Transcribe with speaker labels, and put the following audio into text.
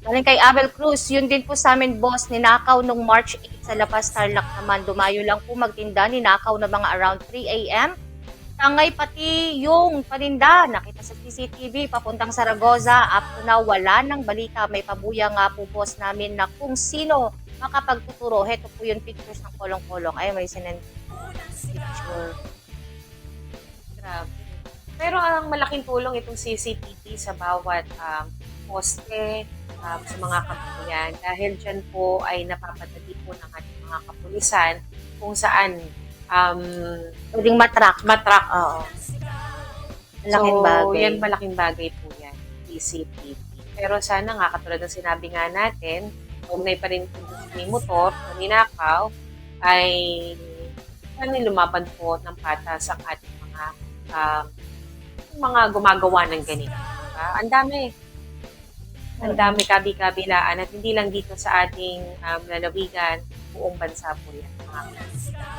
Speaker 1: Galing kay Abel Cruz, yun din po sa amin, boss, ninakaw nung March 8 sa Labas Tarlac naman. Dumayo lang po magtinda, ninakaw na mga around 3 a.m. Tangay pati yung paninda, nakita sa CCTV, papuntang Zaragoza. Up to now, wala nang balita. May pabuya nga po, boss namin, na kung sino makapagtuturo. Heto po yung pictures ng kolong-kolong. Ay, may sinend picture.
Speaker 2: Grabe. Pero ang malaking tulong itong CCTV sa bawat poste sa mga kabahayan dahil dyan po ay napapadali po ng ating mga kapulisan kung saan um,
Speaker 1: Pwedeng matrack.
Speaker 2: matrack.
Speaker 1: Oo. Malaking bagay.
Speaker 2: Yan malaking bagay po yan, CCTV. Pero sana nga, katulad ng sinabi nga natin, ugnay pa rin po sa may motor na ninakaw, ay sana lumaban po ng patas ang ating mga gumagawa ng ganito. Diba? Ang dami kabi-kabilaan at hindi lang dito sa ating lalawigan, buong bansa po yan.